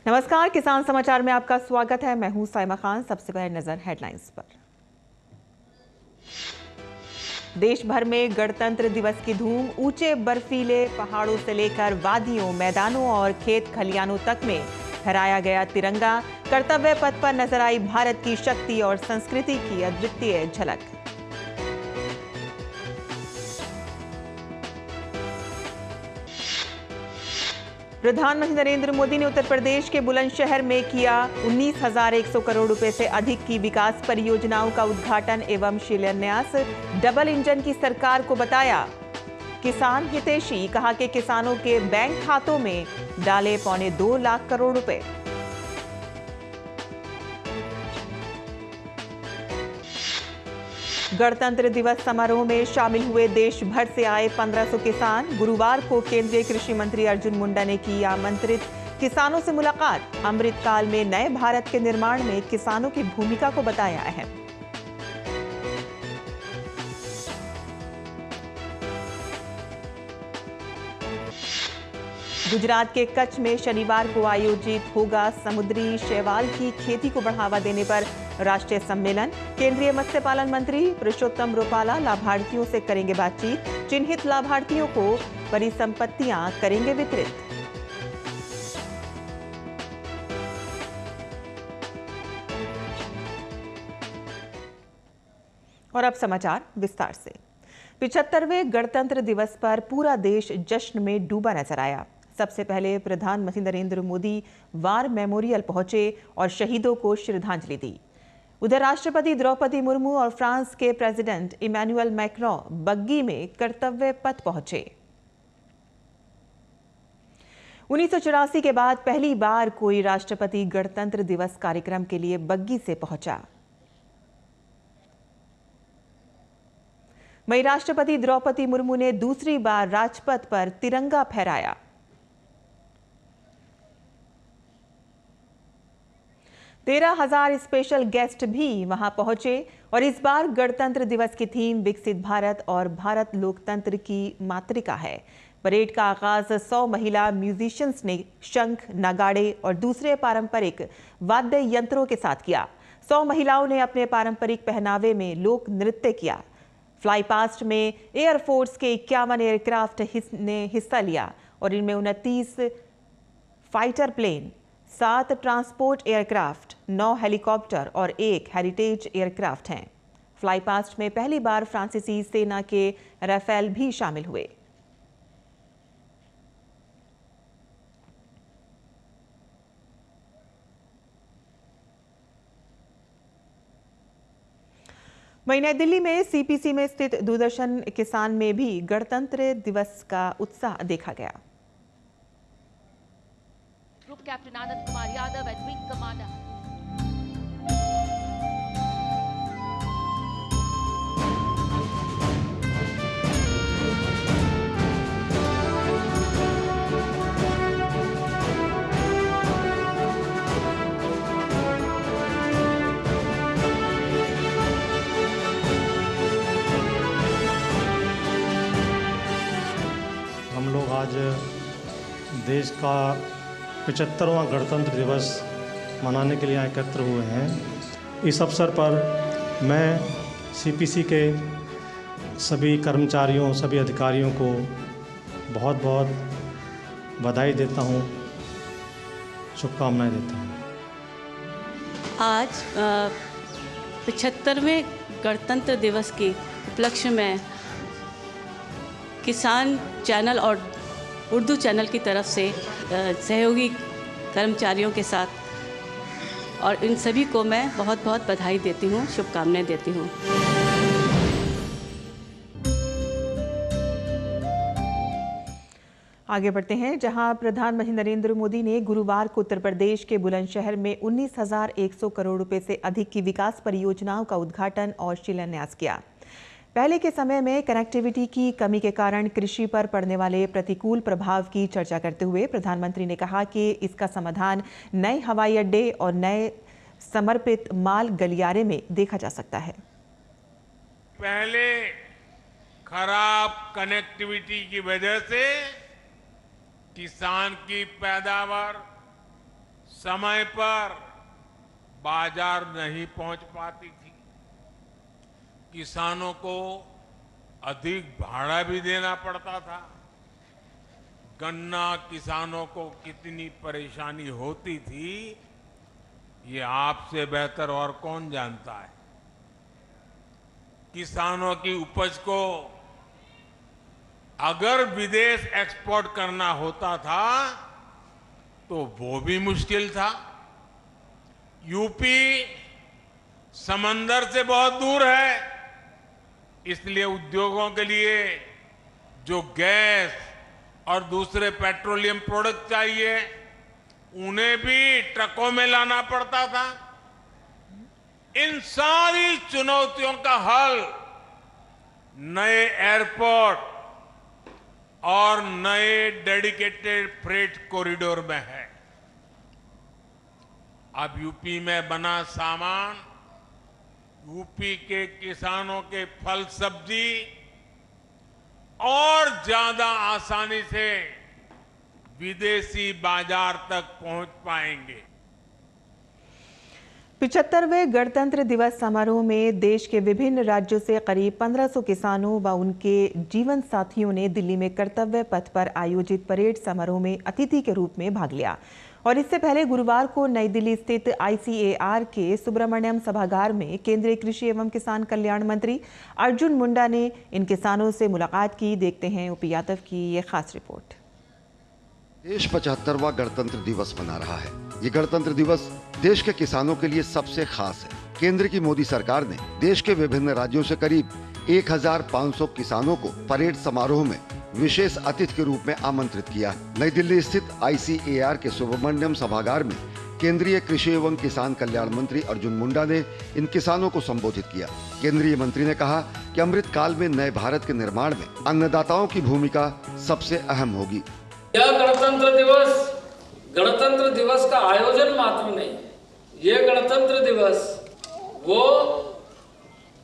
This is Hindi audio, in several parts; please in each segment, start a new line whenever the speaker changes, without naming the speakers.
नमस्कार, किसान समाचार में आपका स्वागत है। मैं हूं साइमा खान। सबसे पहले नजर हेडलाइंस पर। देश भर में गणतंत्र दिवस की धूम। ऊंचे बर्फीले पहाड़ों से लेकर वादियों, मैदानों और खेत खलियानों तक में फहराया गया तिरंगा। कर्तव्य पथ पर नजर आई भारत की शक्ति और संस्कृति की अद्वितीय झलक। प्रधानमंत्री नरेंद्र मोदी ने उत्तर प्रदेश के बुलंदशहर में किया 19,100 करोड़ रुपए से अधिक की विकास परियोजनाओं का उद्घाटन एवं शिलान्यास। डबल इंजन की सरकार को बताया किसान हितैषी। कहा कि किसानों के बैंक खातों में डाले 2.25 लाख करोड़ रुपए। गणतंत्र दिवस समारोह में शामिल हुए देश भर से आए 1500 किसान। गुरुवार को केंद्रीय कृषि मंत्री अर्जुन मुंडा ने की आमंत्रित किसानों से मुलाकात। अमृतकाल में नए भारत के निर्माण में किसानों की भूमिका को बताया अहम। गुजरात के कच्छ में शनिवार को आयोजित होगा समुद्री शैवाल की खेती को बढ़ावा देने पर राष्ट्रीय सम्मेलन। केंद्रीय मत्स्य पालन मंत्री पुरुषोत्तम रुपाला लाभार्थियों से करेंगे बातचीत। चिन्हित लाभार्थियों को परिसंपत्तियां करेंगे वितरित। और अब समाचार विस्तार से। 75वें गणतंत्र दिवस पर पूरा देश जश्न में डूबा नजर आया। सबसे पहले प्रधानमंत्री नरेंद्र मोदी वार मेमोरियल पहुंचे और शहीदों को श्रद्धांजलि दी। उधर राष्ट्रपति द्रौपदी मुर्मू और फ्रांस के प्रेसिडेंट इमैनुअल मैक्रों बग्गी में कर्तव्य पथ पहुंचे। 1984 के बाद पहली बार कोई राष्ट्रपति गणतंत्र दिवस कार्यक्रम के लिए बग्गी से पहुंचा। वहीं राष्ट्रपति द्रौपदी मुर्मू ने दूसरी बार राजपथ पर तिरंगा फहराया। 13,000 स्पेशल गेस्ट भी वहां पहुंचे और इस बार गणतंत्र दिवस की थीम विकसित भारत और भारत लोकतंत्र की मातृका है। परेड का आगाज 100 महिला म्यूजिशियंस ने शंख, नगाड़े और दूसरे पारंपरिक वाद्य यंत्रों के साथ किया। 100 महिलाओं ने अपने पारंपरिक पहनावे में लोक नृत्य किया। फ्लाई पास्ट में एयरफोर्स के 51 एयरक्राफ्ट ने हिस्सा लिया और इनमें 29 fighter plane, 7 transport aircraft, 9 helicopter और 1 हेरिटेज एयरक्राफ्ट हैं। फ्लाई पास्ट में पहली बार फ्रांसीसी सेना के राफेल भी शामिल हुए। वहीं नई दिल्ली में सीपीसी में स्थित दूरदर्शन किसान में भी गणतंत्र दिवस का उत्साह देखा गया।
Group Captain Anand Kumar Yadav and Wing Commander.
हम लोग आज देश का 75वां गणतंत्र दिवस मनाने के लिए एकत्र हुए हैं। इस अवसर पर मैं सीपीसी के सभी कर्मचारियों, सभी अधिकारियों को बहुत बहुत बधाई देता हूँ, शुभकामनाएं देता हूँ।
आज 75वें गणतंत्र दिवस के उपलक्ष्य में किसान चैनल और उर्दू चैनल की तरफ से सहयोगी कर्मचारियों के साथ और इन सभी को मैं बहुत बहुत बधाई देती हूँ, शुभकामनाएं देती हूँ।
आगे बढ़ते हैं, जहां प्रधानमंत्री नरेंद्र मोदी ने गुरुवार को उत्तर प्रदेश के बुलंदशहर में 19,100 करोड़ रुपए से अधिक की विकास परियोजनाओं का उद्घाटन और शिलान्यास किया। पहले के समय में कनेक्टिविटी की कमी के कारण कृषि पर पड़ने वाले प्रतिकूल प्रभाव की चर्चा करते हुए प्रधानमंत्री ने कहा कि इसका समाधान नए हवाई अड्डे और नए समर्पित माल गलियारे में देखा जा सकता है।
पहले खराब कनेक्टिविटी की वजह से किसान की पैदावार समय पर बाजार नहीं पहुंच पाती थी, किसानों को अधिक भाड़ा भी देना पड़ता था। गन्ना किसानों को कितनी परेशानी होती थी, ये आपसे बेहतर और कौन जानता है। किसानों की उपज को अगर विदेश एक्सपोर्ट करना होता था तो वो भी मुश्किल था। यूपी समंदर से बहुत दूर है, इसलिए उद्योगों के लिए जो गैस और दूसरे पेट्रोलियम प्रोडक्ट चाहिए उन्हें भी ट्रकों में लाना पड़ता था। इन सारी चुनौतियों का हल नए एयरपोर्ट और नए डेडिकेटेड फ्रेट कॉरिडोर में है। अब यूपी में बना सामान यूपी के किसानों के फल सब्जी और ज्यादा आसानी से विदेशी बाजार तक पहुंच पाएंगे।
75वें गणतंत्र दिवस समारोह में देश के विभिन्न राज्यों से करीब 1500 किसानों व उनके जीवन साथियों ने दिल्ली में कर्तव्य पथ पर आयोजित परेड समारोह में अतिथि के रूप में भाग लिया। और इससे पहले गुरुवार को नई दिल्ली स्थित ICAR के सुब्रमण्यम सभागार में केंद्रीय कृषि एवं किसान कल्याण मंत्री अर्जुन मुंडा ने इन किसानों से मुलाकात की। देखते हैं OP यादव की ये खास रिपोर्ट।
देश 75वां गणतंत्र दिवस मना रहा है। ये गणतंत्र दिवस देश के किसानों के लिए सबसे खास है। केंद्र की मोदी सरकार ने देश के विभिन्न राज्यों से करीब 1500 किसानों को परेड समारोह में विशेष अतिथि के रूप में आमंत्रित किया। नई दिल्ली स्थित ICAR के सुब्रमण्यम सभागार में केंद्रीय कृषि एवं किसान कल्याण मंत्री अर्जुन मुंडा ने इन किसानों को संबोधित किया। केंद्रीय मंत्री ने कहा कि अमृत काल में नए भारत के निर्माण में अन्नदाताओं की भूमिका सबसे अहम होगी।
यह गणतंत्र दिवस का आयोजन मात्र नहीं, ये गणतंत्र दिवस वो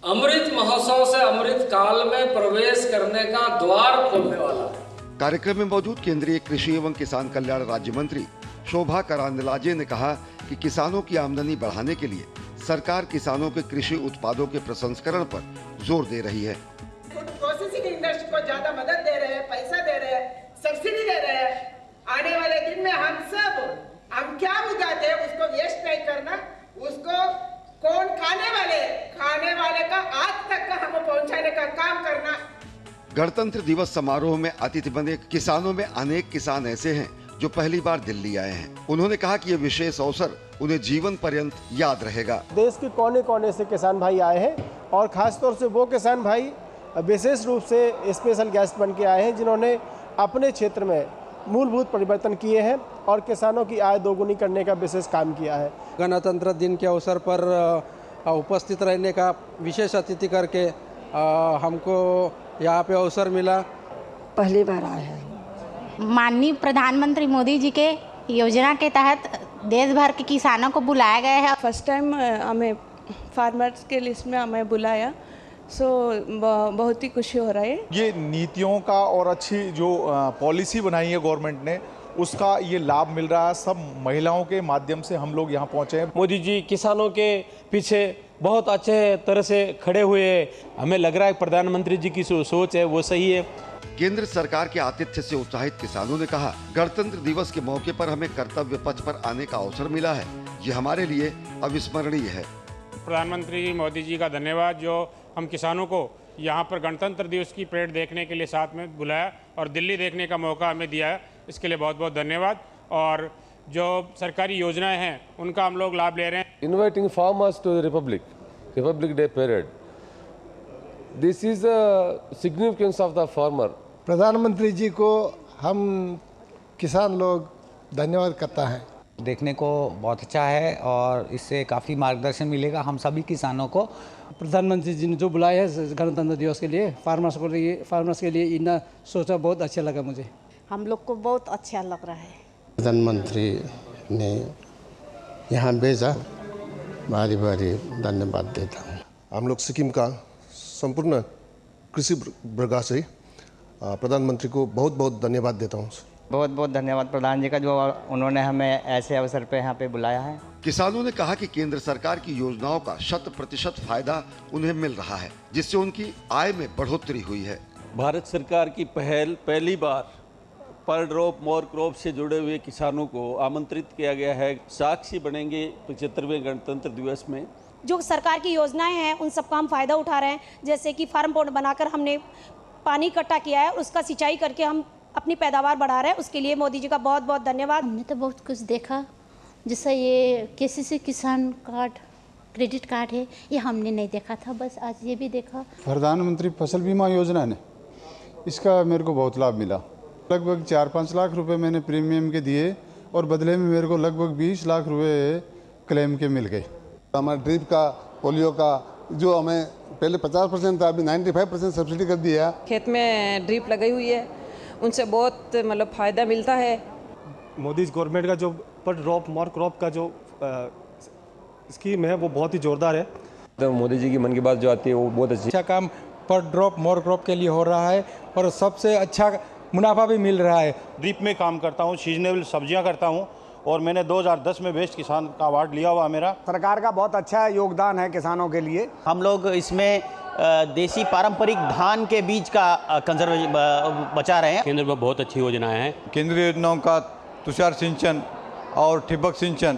अमृत महोत्सव से अमृत काल में प्रवेश करने का द्वार खोलने वाला है।
कार्यक्रम में मौजूद केंद्रीय कृषि एवं किसान कल्याण राज्य मंत्री शोभा करांदलाजे ने कहा कि किसानों की आमदनी बढ़ाने के लिए सरकार किसानों के कृषि उत्पादों के प्रसंस्करण पर जोर दे रही है।
फूड प्रोसेसिंग इंडस्ट्री को ज्यादा मदद दे रहे हैं, पैसा दे रहे हैं, सब्सिडी दे रहे हैं। आने वाले दिन में हम क्या उगाते हैं उसको वेस्ट नहीं करना, उसको कौन खाने वाले का आज तक का हमें पहुंचाने का काम करना।
गणतंत्र दिवस समारोह में अतिथि बने किसानों में अनेक किसान ऐसे हैं जो पहली बार दिल्ली आए हैं। उन्होंने कहा कि ये विशेष अवसर उन्हें जीवन पर्यंत याद रहेगा।
देश के कोने कोने से किसान भाई आए हैं और खासतौर से वो किसान भाई विशेष रूप से स्पेशल गेस्ट बन के आए हैं जिन्होंने अपने क्षेत्र में मूलभूत परिवर्तन किए हैं और किसानों की आय दोगुनी करने का विशेष काम किया है।
गणतंत्र दिन के अवसर पर उपस्थित रहने का विशेष अतिथि करके हमको यहाँ पे अवसर मिला।
पहली बार आए हैं।
माननीय प्रधानमंत्री मोदी जी के योजना के तहत देश भर के किसानों को बुलाया गया है।
फर्स्ट टाइम हमें फार्मर्स के लिस्ट में हमें बुलाया, बहुत ही खुशी हो रहा है।
ये नीतियों का और अच्छी जो पॉलिसी बनाई है गवर्नमेंट ने, उसका ये लाभ मिल रहा है। सब महिलाओं के माध्यम से हम लोग यहाँ पहुँचे हैं।
मोदी जी किसानों के पीछे बहुत अच्छे तरह से खड़े हुए हैं। हमें लग रहा है प्रधानमंत्री जी की सोच है वो सही है।
केंद्र सरकार के आतिथ्य से उत्साहित किसानों ने कहा, गणतंत्र दिवस के मौके पर हमें कर्तव्य पथ पर आने का अवसर मिला है। ये हमारे लिए अविस्मरणीय है।
प्रधानमंत्री मोदी जी का धन्यवाद जो हम किसानों को यहाँ पर गणतंत्र दिवस की परेड देखने के लिए साथ में बुलाया और दिल्ली देखने का मौका हमें दिया है, इसके लिए बहुत बहुत धन्यवाद। और जो सरकारी योजनाएं हैं उनका हम लोग लाभ ले रहे हैं।
Inviting farmers to the republic day parade, this is the significance of the farmer.
प्रधानमंत्री जी को हम किसान लोग धन्यवाद करता है।
देखने को बहुत अच्छा है और इससे काफ़ी मार्गदर्शन मिलेगा हम सभी किसानों को।
प्रधानमंत्री जी ने जो बुलाया है गणतंत्र दिवस के लिए फार्मर्स के लिए इतना सोचा बहुत अच्छा लगा मुझे।
हम लोग को बहुत अच्छा लग रहा है।
प्रधानमंत्री ने यहाँ भेजा, भारी भारी धन्यवाद देता हूँ।
हम लोग सिक्किम का संपूर्ण कृषि वर्ग से प्रधानमंत्री को बहुत बहुत धन्यवाद देता हूँ। बहुत बहुत धन्यवाद प्रधान जी का, जो उन्होंने हमें ऐसे अवसर पे यहाँ पे बुलाया है।
किसानों ने कहा कि केंद्र सरकार की योजनाओं का 100% फायदा उन्हें मिल रहा है, जिससे उनकी आय में बढ़ोतरी हुई है।
भारत सरकार की पहली बार पर ड्रॉप मोर क्रॉप से जुड़े हुए किसानों को आमंत्रित किया गया है। साक्षी बनेंगे 75वें गणतंत्र दिवस में।
जो सरकार की योजनाएं हैं उन सबका हम फायदा उठा रहे हैं। जैसे कि फार्म पॉट बनाकर हमने पानी इकट्ठा किया है, उसका सिंचाई करके हम अपनी पैदावार बढ़ा रहे हैं। उसके लिए मोदी जी का बहुत बहुत धन्यवाद।
हमने तो बहुत कुछ देखा, जैसे ये KCC किसान कार्ड, क्रेडिट कार्ड है, ये हमने नहीं देखा था, बस आज ये भी देखा।
प्रधानमंत्री फसल बीमा योजना ने इसका मेरे को बहुत लाभ मिला। लगभग 4-5 लाख रुपए मैंने प्रीमियम के दिए और बदले में मेरे को लगभग 20 लाख रुपए क्लेम के मिल गए।
हमारे ड्रिप का, पोलियो का, जो हमें पहले 50% था, अभी 95% सब्सिडी कर दिया।
खेत में ड्रिप लगाई हुई है, उनसे बहुत मतलब फ़ायदा मिलता है।
मोदी गवर्नमेंट का जो पर ड्रॉप मोर क्रॉप का जो स्कीम है वो बहुत ही जोरदार है।
तो मोदी जी की मन की बात जो आती है वो बहुत अच्छा
काम पर ड्रॉप मोर क्रॉप के लिए हो रहा है और सबसे अच्छा मुनाफा भी मिल रहा है।
ड्रिप में काम करता हूँ, सीजनेबल सब्जियाँ करता हूँ और मैंने 2010 में बेस्ट किसान का अवार्ड लिया हुआ मेरा।
सरकार का बहुत अच्छा योगदान है किसानों के लिए।
हम लोग इसमें देसी पारंपरिक धान के बीज का कंजर्वेशन बचा रहे हैं।
केंद्र में बहुत अच्छी योजनाएं हैं।
केंद्रीय योजनाओं का तुषार सिंचन और ठिबक सिंचन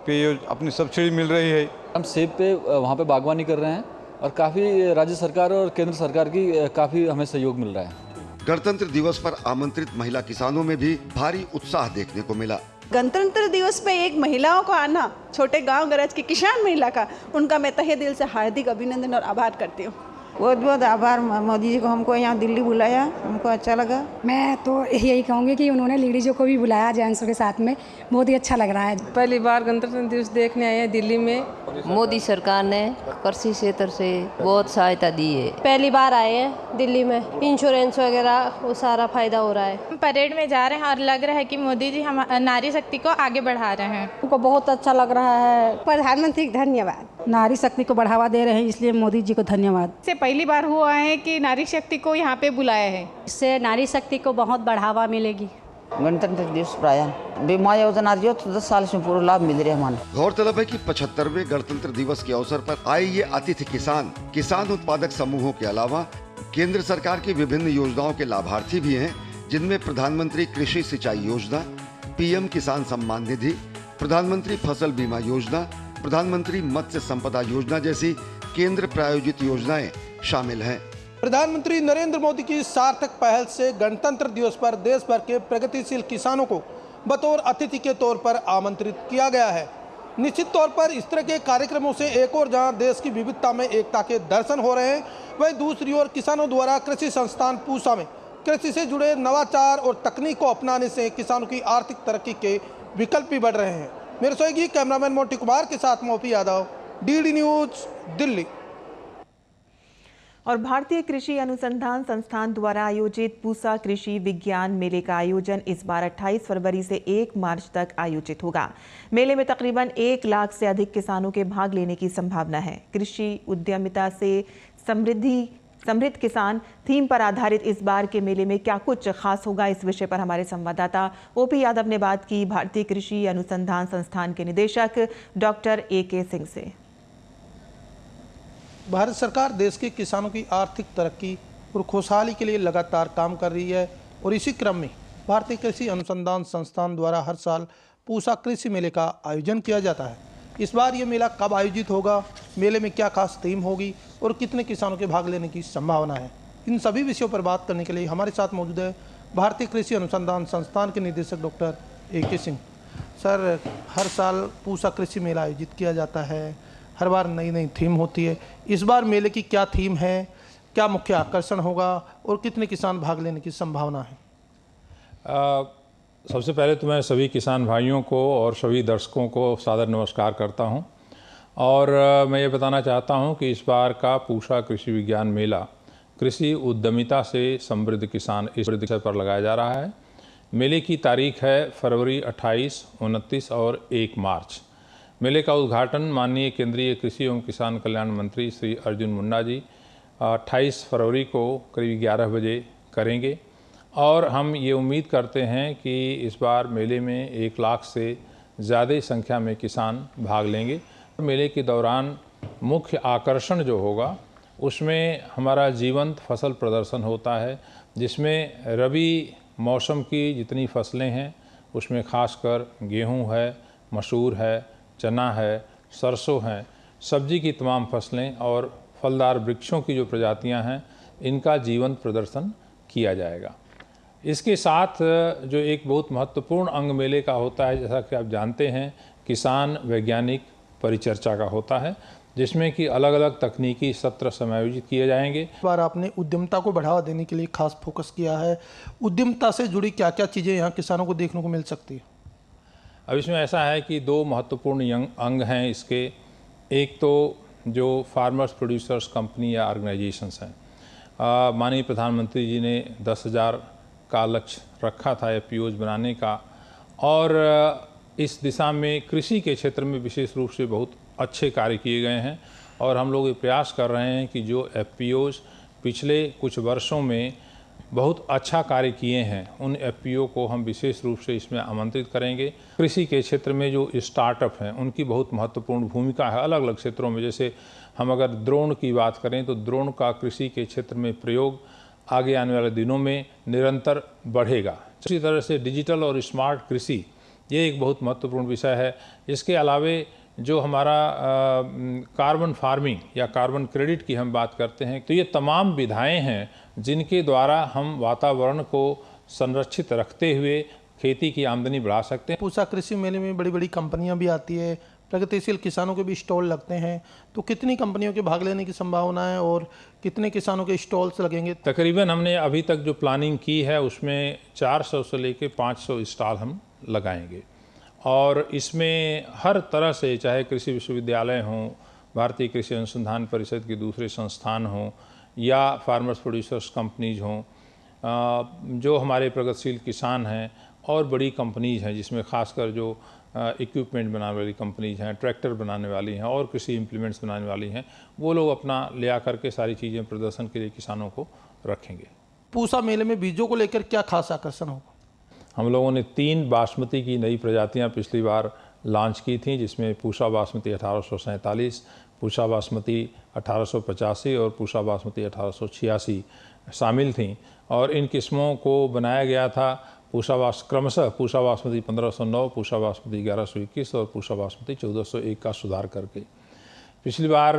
पे अपनी सब्सिडी मिल रही है।
हम सेब पे वहाँ पे बागवानी कर रहे हैं और काफ़ी राज्य सरकार और केंद्र सरकार की काफ़ी हमें सहयोग मिल रहा है।
गणतंत्र दिवस पर आमंत्रित महिला किसानों में भी भारी उत्साह देखने को मिला।
गणतंत्र दिवस पे एक महिलाओं का आना, छोटे गांव गरज की किसान महिला का, उनका मैं तहे दिल से हार्दिक अभिनंदन और आभार करती हूँ।
बहुत बहुत आभार मोदी जी को, हमको यहाँ दिल्ली बुलाया, हमको अच्छा लगा।
मैं तो यही कहूँगी कि उन्होंने लेडीजों को भी बुलाया जेंट्सों के साथ में, बहुत ही अच्छा लग रहा है।
पहली बार गणतंत्र दिवस देखने आए हैं दिल्ली में।
मोदी सरकार ने कृषि क्षेत्र से बहुत सहायता दी है।
पहली बार आए हैं दिल्ली में, इंश्योरेंस वगैरह वो सारा फायदा हो रहा है। हम परेड में जा रहे हैं और लग रहा है कि मोदी जी हम नारी शक्ति को आगे बढ़ा रहे हैं। हमको बहुत अच्छा लग रहा है। प्रधानमंत्री धन्यवाद। नारी शक्ति को बढ़ावा दे रहे हैं, इसलिए मोदी जी को धन्यवाद। पहली बार हुआ है कि नारी शक्ति को यहाँ पे बुलाया है, इससे नारी शक्ति को बहुत बढ़ावा मिलेगी।
गणतंत्र दिवस प्रायण बीमा योजना जो 10 साल से पूरा लाभ मिल रहा है हमारे।
गौरतलब है कि 75वें गणतंत्र दिवस के अवसर पर आए ये अतिथि किसान उत्पादक समूहों के अलावा केंद्र सरकार की विभिन्न योजनाओं के लाभार्थी भी हैं, जिनमें प्रधानमंत्री कृषि सिंचाई योजना, PM किसान सम्मान निधि, प्रधानमंत्री फसल बीमा योजना, प्रधानमंत्री मत्स्य संपदा योजना जैसी केंद्र प्रायोजित योजनाएं शामिल हैं।
प्रधानमंत्री नरेंद्र मोदी की सार्थक पहल से गणतंत्र दिवस पर देश भर के प्रगतिशील किसानों को बतौर अतिथि के तौर पर आमंत्रित किया गया है। निश्चित तौर पर इस तरह के कार्यक्रमों से एक और जहां देश की विविधता में एकता के दर्शन हो रहे हैं, वहीं दूसरी ओर किसानों द्वारा कृषि संस्थान पूसा में कृषि से जुड़े नवाचार और तकनीक को अपनाने से किसानों की आर्थिक तरक्की के विकल्प भी बढ़ रहे हैं। मेरे सहयोगी कैमरामैन मोटी कुमार के साथ मोपी यादव, DD न्यूज, दिल्ली।
और भारतीय कृषि अनुसंधान संस्थान द्वारा आयोजित पूसा कृषि विज्ञान मेले का आयोजन इस बार 28 फरवरी से 1 मार्च तक आयोजित होगा। मेले में तकरीबन 1 लाख से अधिक किसानों के भाग लेने की संभावना है। कृषि उद्यमिता से समृद्ध किसान थीम पर आधारित इस बार के मेले में क्या कुछ खास होगा, इस विषय पर हमारे संवाददाता OP यादव ने बात की भारतीय कृषि अनुसंधान संस्थान के निदेशक डॉक्टर AK सिंह से।
भारत सरकार देश के किसानों की आर्थिक तरक्की और खुशहाली के लिए लगातार काम कर रही है और इसी क्रम में भारतीय कृषि अनुसंधान संस्थान द्वारा हर साल पूसा कृषि मेले का आयोजन किया जाता है। इस बार ये मेला कब आयोजित होगा, मेले में क्या खास थीम होगी और कितने किसानों के भाग लेने की संभावना है, इन सभी विषयों पर बात करने के लिए हमारे साथ मौजूद है भारतीय कृषि अनुसंधान संस्थान के निदेशक डॉक्टर AK सिंह। सर, हर साल पूसा कृषि मेला आयोजित किया जाता है, हर बार नई नई थीम होती है। इस बार मेले की क्या थीम है, क्या मुख्य आकर्षण होगा और कितने किसान भाग लेने की संभावना है?
सबसे पहले तो मैं सभी किसान भाइयों को और सभी दर्शकों को सादर नमस्कार करता हूं और मैं ये बताना चाहता हूं कि इस बार का पूसा कृषि विज्ञान मेला कृषि उद्यमिता से समृद्ध किसान इस विषय पर लगाया जा रहा है। मेले की तारीख है फरवरी 28, 29 और 1 मार्च। मेले का उद्घाटन माननीय केंद्रीय कृषि एवं किसान कल्याण मंत्री श्री अर्जुन मुंडा जी 28 फरवरी को करीब 11 बजे करेंगे और हम ये उम्मीद करते हैं कि इस बार मेले में 1 लाख से ज़्यादा संख्या में किसान भाग लेंगे। मेले के दौरान मुख्य आकर्षण जो होगा उसमें हमारा जीवंत फसल प्रदर्शन होता है, जिसमें रबी मौसम की जितनी फसलें हैं उसमें खासकर गेहूं है, मसूर है, चना है, सरसों है, सब्जी की तमाम फसलें और फलदार वृक्षों की जो प्रजातियां हैं इनका जीवंत प्रदर्शन किया जाएगा। इसके साथ जो एक बहुत महत्वपूर्ण अंग मेले का होता है, जैसा कि आप जानते हैं, किसान वैज्ञानिक परिचर्चा का होता है, जिसमें कि अलग अलग तकनीकी सत्र समायोजित किए जाएंगे।
इस बार आपने उद्यमता को बढ़ावा देने के लिए खास फोकस किया है। उद्यमता से जुड़ी क्या क्या चीज़ें यहाँ किसानों को देखने को मिल सकती है?
अब इसमें ऐसा है कि 2 महत्वपूर्ण अंग हैं इसके। एक तो जो फार्मर्स प्रोड्यूसर्स कंपनी या ऑर्गेनाइजेशंस हैं, माननीय प्रधानमंत्री जी ने 10,000 का लक्ष्य रखा था FPOs बनाने का, और इस दिशा में कृषि के क्षेत्र में विशेष रूप से बहुत अच्छे कार्य किए गए हैं। और हम लोग ये प्रयास कर रहे हैं कि जो FPOs पिछले कुछ वर्षों में बहुत अच्छा कार्य किए हैं, उन FPO को हम विशेष रूप से इसमें आमंत्रित करेंगे। कृषि के क्षेत्र में जो स्टार्टअप हैं उनकी बहुत महत्वपूर्ण भूमिका है अलग अलग क्षेत्रों में। जैसे हम अगर ड्रोन की बात करें तो ड्रोन का कृषि के क्षेत्र में प्रयोग आगे आने वाले दिनों में निरंतर बढ़ेगा। इसी तरह से डिजिटल और स्मार्ट कृषि ये एक बहुत महत्वपूर्ण विषय है। इसके अलावे जो हमारा कार्बन फार्मिंग या कार्बन क्रेडिट की हम बात करते हैं, तो ये तमाम विधाएं हैं जिनके द्वारा हम वातावरण को संरक्षित रखते हुए खेती की आमदनी बढ़ा सकते हैं।
पूसा कृषि मेले में बड़ी बड़ी कंपनियां भी आती है, प्रगतिशील किसानों के भी स्टॉल लगते हैं, तो कितनी कंपनियों के भाग लेने की संभावना है और कितने किसानों के स्टॉल्स लगेंगे?
तकरीबन हमने अभी तक जो प्लानिंग की है उसमें 400 से लेकर 500 स्टॉल हम लगाएंगे। और इसमें हर तरह से, चाहे कृषि विश्वविद्यालय हों, भारतीय कृषि अनुसंधान परिषद के दूसरे संस्थान हों या फार्मर्स प्रोड्यूसर्स कंपनीज हों, जो हमारे प्रगतिशील किसान हैं, और बड़ी कंपनीज हैं जिसमें खासकर जो इक्विपमेंट बनाने वाली कंपनीज हैं, ट्रैक्टर बनाने वाली हैं और कृषि इम्प्लीमेंट्स बनाने वाली हैं, वो लोग अपना ले आकर के सारी चीज़ें प्रदर्शन के लिए किसानों को रखेंगे।
पूसा मेले में बीजों को लेकर क्या खास आकर्षण होगा?
हम लोगों ने 3 बासमती की नई प्रजातियां पिछली बार लॉन्च की थी, जिसमें पूसा बासमती 1847, पूसा बासमती 1885 और पूसा बासमती 1886 शामिल थीं। और इन किस्मों को बनाया गया था क्रमशः पूसा बासमती 1509, पूसा बासमती 1121 और पूसा बासमती 1401 का सुधार करके। पिछली बार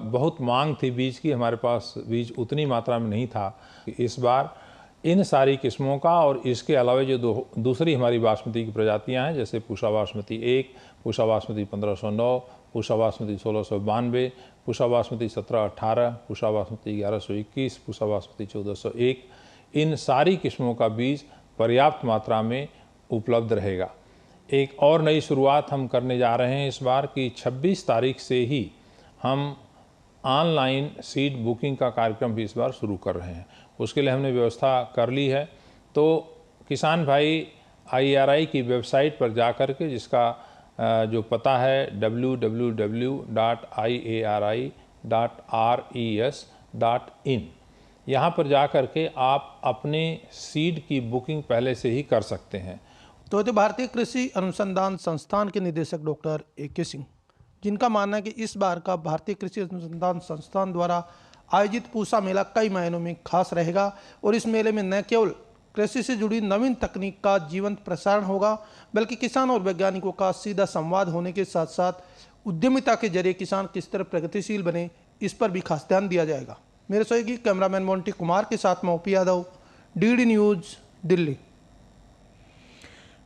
बहुत मांग थी बीज की, हमारे पास बीज उतनी मात्रा में नहीं था। इस बार इन सारी किस्मों का और इसके अलावा जो दूसरी हमारी बासमती की प्रजातियां हैं, जैसे पूसा बासमती 1, पूसा बासमती 1509, पूसा बासमती 1692, पूसा बासमती 1718, पूसा बासमती 1121, पूसा बासमती 1401, इन सारी किस्मों का बीज पर्याप्त मात्रा में उपलब्ध रहेगा। एक और नई शुरुआत हम करने जा रहे हैं इस बार कि 26 तारीख से ही हम ऑनलाइन सीड बुकिंग का कार्यक्रम भी इस बार शुरू कर रहे हैं। उसके लिए हमने व्यवस्था कर ली है। तो किसान भाई IRI की वेबसाइट पर जा कर के, जिसका जो पता है www.iari.res.in, यहाँ पर जा कर के आप अपने सीड की बुकिंग पहले से ही कर सकते हैं।
तो ये भारतीय कृषि अनुसंधान संस्थान के निदेशक डॉक्टर AK सिंह, जिनका मानना है कि इस बार का भारतीय कृषि अनुसंधान संस्थान द्वारा आयोजित पूसा मेला कई मायनों में खास रहेगा और इस मेले में न केवल कृषि से जुड़ी नवीन तकनीक का जीवंत प्रसारण होगा, बल्कि किसान और वैज्ञानिकों का सीधा संवाद होने के साथ साथ उद्यमिता के जरिए किसान किस तरह प्रगतिशील बने, इस पर भी खास ध्यान दिया जाएगा। मेरे सहयोगी कैमरामैन मोंटी कुमार के साथ मैं OP Yadav, DD news, Delhi.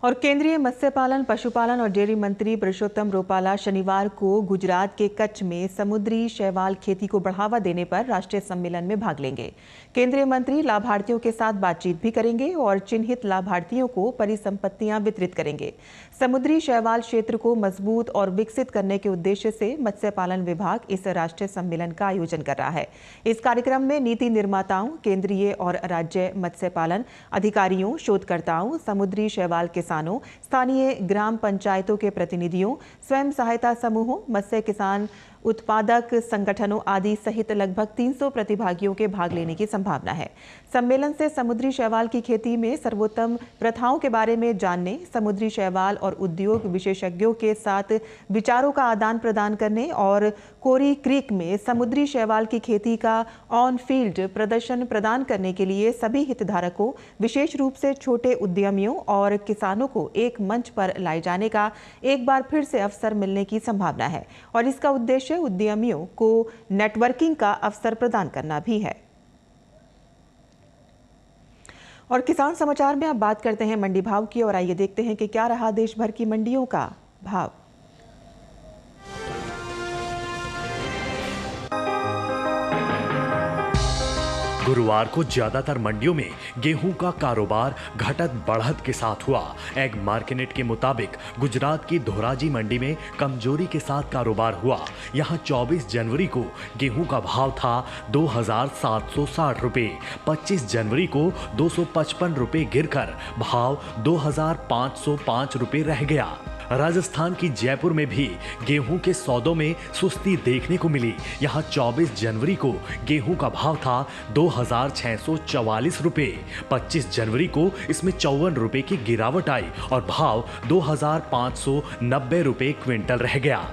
और केंद्रीय मत्स्य पालन, पशुपालन और डेयरी मंत्री पुरुषोत्तम रूपाला शनिवार को गुजरात के कच्छ में समुद्री शैवाल खेती को बढ़ावा देने पर राष्ट्रीय सम्मेलन में भाग लेंगे। केंद्रीय मंत्री लाभार्थियों के साथ बातचीत भी करेंगे और चिन्हित लाभार्थियों को परिसंपत्तियां वितरित करेंगे। समुद्री शैवाल क्षेत्र को मजबूत और विकसित करने के उद्देश्य से मत्स्य पालन विभाग इस राष्ट्रीय सम्मेलन का आयोजन कर रहा है। इस कार्यक्रम में नीति निर्माताओं, केंद्रीय और राज्य मत्स्य पालन अधिकारियों, शोधकर्ताओं, समुद्री शैवाल किसानों, स्थानीय ग्राम पंचायतों के प्रतिनिधियों, स्वयं सहायता समूहों, मत्स्य किसान उत्पादक संगठनों आदि सहित लगभग 300 प्रतिभागियों के भाग लेने की संभावना है। सम्मेलन से समुद्री शैवाल की खेती में सर्वोत्तम प्रथाओं के बारे में जानने, समुद्री शैवाल और उद्योग विशेषज्ञों के साथ विचारों का आदान प्रदान करने और कोरी क्रीक में समुद्री शैवाल की खेती का ऑन फील्ड प्रदर्शन प्रदान करने के लिए सभी हितधारकों, विशेष रूप से छोटे उद्यमियों और किसानों को एक मंच पर लाए जाने का एक बार फिर से अवसर मिलने की संभावना है और इसका उद्देश्य उद्यमियों को नेटवर्किंग का अवसर प्रदान करना भी है। और किसान समाचार में अब बात करते हैं मंडी भाव की और आइए देखते हैं कि क्या रहा देश भर की मंडियों का भाव।
गुरुवार को ज्यादातर मंडियों में गेहूं का कारोबार घटत बढ़त के साथ हुआ। एग मार्केट के मुताबिक गुजरात की धोराजी मंडी में कमजोरी के साथ कारोबार हुआ। यहां 24 जनवरी को गेहूं का भाव था 2,760 रुपए। 25 जनवरी को 255 रुपए गिरकर भाव 2,505 रुपए रह गया। राजस्थान की जयपुर में भी गेहूं के सौदों में सुस्ती देखने को मिली। यहां 24 जनवरी को गेहूं का भाव था 2,644 रुपए। 25 जनवरी को इसमें 54 रुपए की गिरावट आई और भाव 2,590 रुपए क्विंटल रह गया।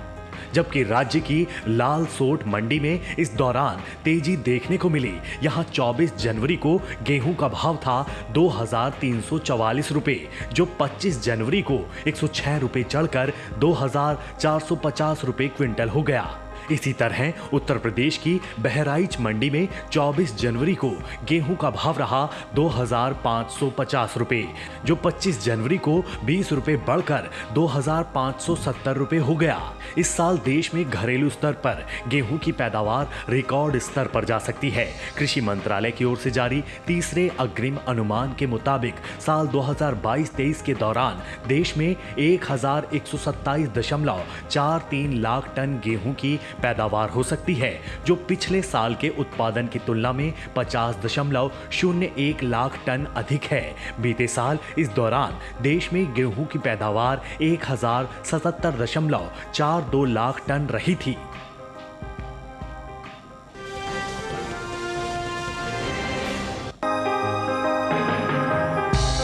जबकि राज्य की लाल सोट मंडी में इस दौरान तेजी देखने को मिली। यहां 24 जनवरी को गेहूं का भाव था 2,344 रुपए, जो 25 जनवरी को 106 रुपए चढ़कर 2,450 रुपए क्विंटल हो गया। इसी तरह उत्तर प्रदेश की बहराइच मंडी में 24 जनवरी को गेहूं का भाव रहा 2,550 रुपए, जो 25 जनवरी को 20 रुपए बढ़कर 2,570 रुपए हो गया। इस साल देश में घरेलू स्तर पर गेहूं की पैदावार रिकॉर्ड स्तर पर जा सकती है। कृषि मंत्रालय की ओर से जारी तीसरे अग्रिम अनुमान के मुताबिक साल 2022-23 के दौरान देश में 1,127.43 लाख टन गेहूं की पैदावार हो सकती है, जो पिछले साल के उत्पादन की तुलना में 50.01 लाख टन अधिक है। बीते साल इस दौरान देश में गेहूं की पैदावार 1,077.42 लाख टन रही थी।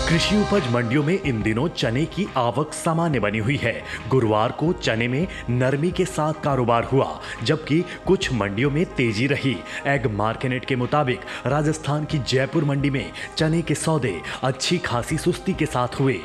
कृषि उपज मंडियों में इन दिनों चने की आवक सामान्य बनी हुई है। गुरुवार को चने में नरमी के साथ कारोबार हुआ, जबकि कुछ मंडियों में तेजी रही। एग मार्केट के मुताबिक राजस्थान की जयपुर मंडी में चने के सौदे अच्छी खासी सुस्ती के साथ हुए।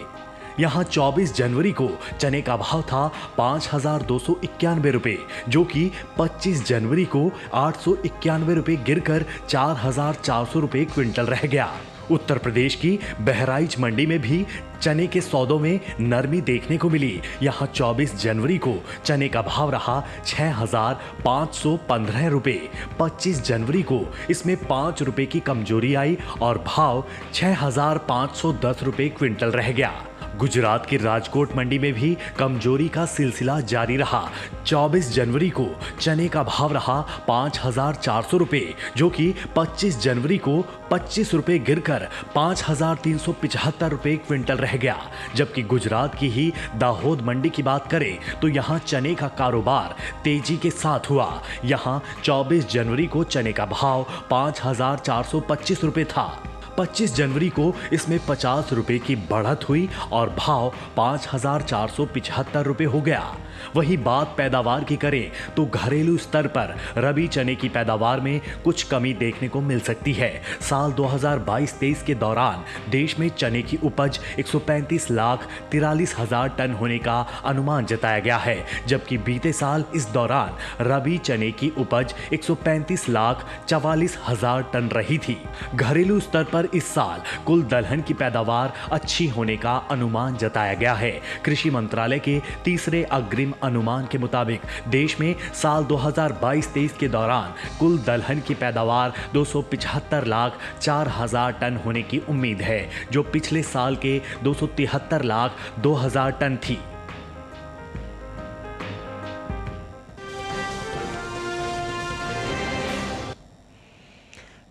यहां 24 जनवरी को चने का भाव था 5,291 रुपए, जो कि 25 जनवरी को 891 रुपए गिरकर 4,400 रुपए क्विंटल रह गया। उत्तर प्रदेश की बहराइच मंडी में भी चने के सौदों में नरमी देखने को मिली। यहां 24 जनवरी को चने का भाव रहा 6,515 रुपए। 25 जनवरी को इसमें 5 रुपए की कमजोरी आई और भाव 6,510 रुपए क्विंटल रह गया। गुजरात की राजकोट मंडी में भी कमजोरी का सिलसिला जारी रहा। 24 जनवरी को चने का भाव रहा 5,400 रुपए, जो कि 25 जनवरी को 25 रुपए गिरकर 5,375 रुपए क्विंटल रह गया। जबकि गुजरात की ही दाहोद मंडी की बात करें तो यहां चने का कारोबार तेजी के साथ हुआ। यहां 24 जनवरी को चने का भाव 5,425 रुपए था। 25 जनवरी को इसमें 50 रुपए की बढ़त हुई और भाव 5,475 रुपए हो गया। वही बात पैदावार की करें तो घरेलू स्तर पर रबी चने की पैदावार में कुछ कमी देखने को मिल सकती है। साल 2022-23 के दौरान देश में चने की उपज 135,43,000 टन होने का अनुमान जताया गया है, जबकि बीते साल इस दौरान रबी चने की उपज 135,44,000 टन रही थी। घरेलू स्तर पर इस साल कुल दलहन की पैदावार अच्छी होने का अनुमान जताया गया है। कृषि मंत्रालय के तीसरे अग्रिम अनुमान के मुताबिक देश में साल 2022-23 के दौरान कुल दलहन की पैदावार 275,04,000 टन होने की उम्मीद है, जो पिछले साल के 273,02,000 टन थी।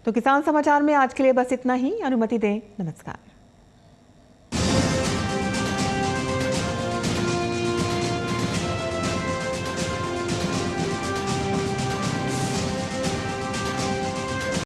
तो किसान समाचार में आज के लिए बस इतना ही। अनुमति दें। नमस्कार।